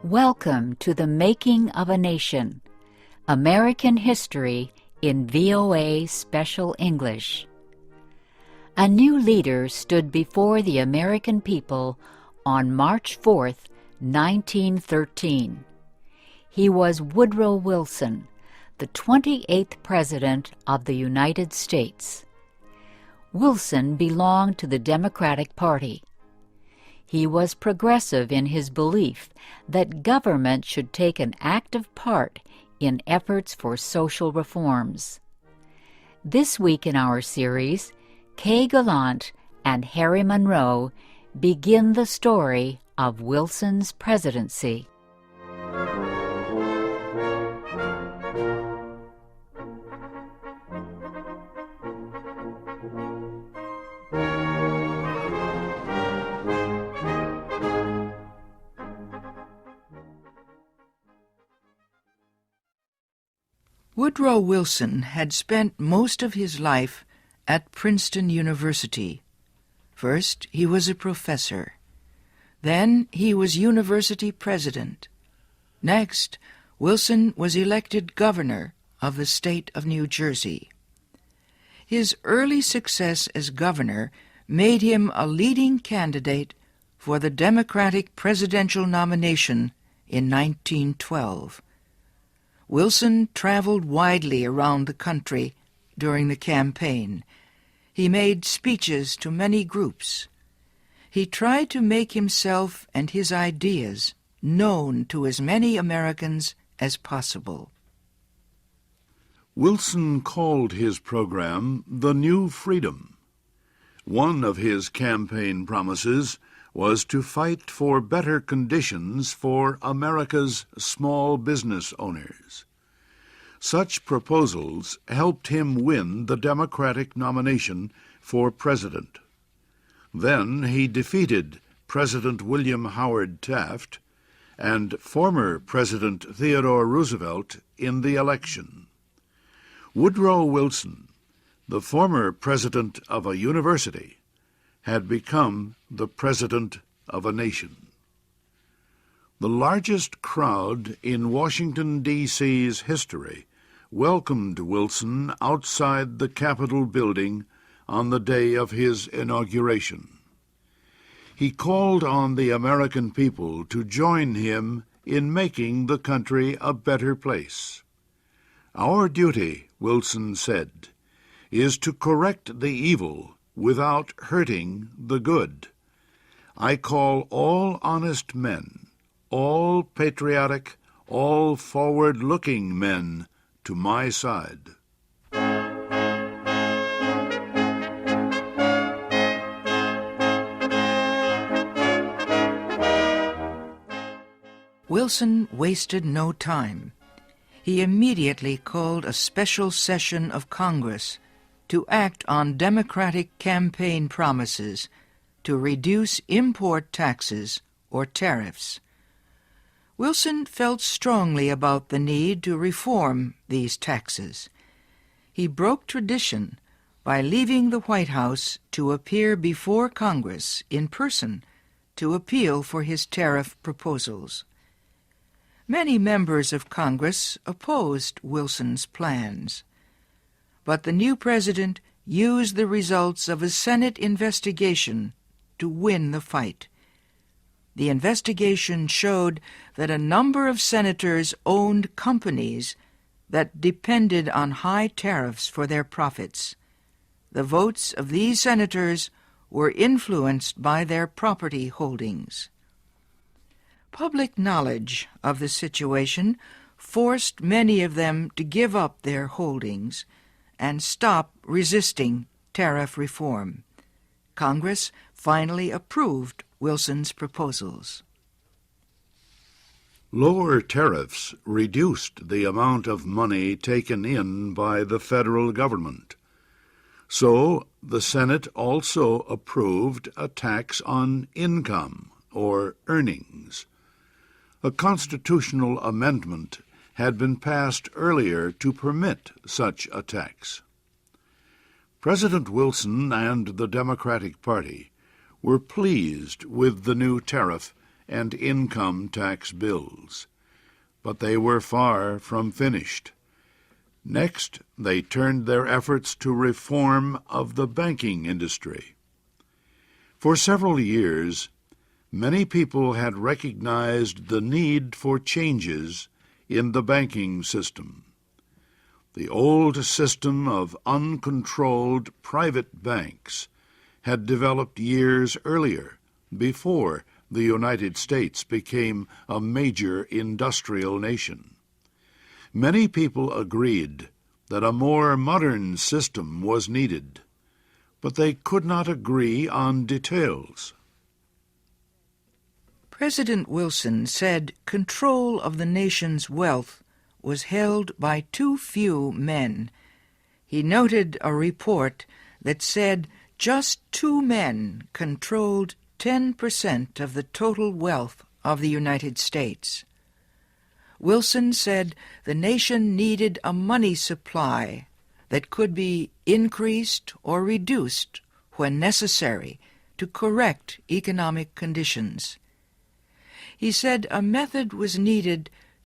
Welcome to the Making of a Nation, American History in VOA Special English. A new leader stood before the American people on March 4th, 1913. He was Woodrow Wilson, the 28th President of the United States. Wilson belonged to the Democratic Party. He was progressive in his belief that government should take an active part in efforts for social reforms. This week in our series, Kay Gallant and Harry Monroe begin the story of Wilson's presidency. Woodrow Wilson had spent most of his life at Princeton University. First, he was a professor. Then he was university president. Next, Wilson was elected governor of the state of New Jersey. His early success as governor made him a leading candidate for the Democratic presidential nomination in 1912. Wilson traveled widely around the country during the campaign. He made speeches to many groups. He tried to make himself and his ideas known to as many Americans as possible. Wilson called his program the New Freedom. One of his campaign promises was to fight for better conditions for America's small business owners. Such proposals helped him win the Democratic nomination for president. Then he defeated President William Howard Taft and former President Theodore Roosevelt in the election. Woodrow Wilson, the former president of a university, had become the president of a nation. The largest crowd in Washington, D.C.'s history welcomed Wilson outside the Capitol building on the day of his inauguration. He called on the American people to join him in making the country a better place. "Our duty," Wilson said, "is to correct the evil without hurting the good. I call all honest men, all patriotic, all forward-looking men to my side." Wilson wasted no time. He immediately called a special session of Congress to act on Democratic campaign promises to reduce import taxes or tariffs. Wilson felt strongly about the need to reform these taxes. He broke tradition by leaving the White House to appear before Congress in person to appeal for his tariff proposals. Many members of Congress opposed Wilson's plans, but the new president used the results of a Senate investigation to win the fight. The investigation showed that a number of senators owned companies that depended on high tariffs for their profits. The votes of these senators were influenced by their property holdings. Public knowledge of the situation forced many of them to give up their holdings and stop resisting tariff reform. Congress finally approved Wilson's proposals. Lower tariffs reduced the amount of money taken in by the federal government. So the Senate also approved a tax on income or earnings. A constitutional amendment had been passed earlier to permit such a tax. President Wilson and the Democratic Party were pleased with the new tariff and income tax bills. But they were far from finished. Next, they turned their efforts to reform of the banking industry. For several years, many people had recognized the need for changes in the banking system. The old system of uncontrolled private banks had developed years earlier, before the United States became a major industrial nation. Many people agreed that a more modern system was needed, but they could not agree on details. President Wilson said control of the nation's wealth was held by too few men. He noted a report that said just 2 men controlled 10% of the total wealth of the United States. Wilson said the nation needed a money supply that could be increased or reduced when necessary to correct economic conditions. He said a method was needed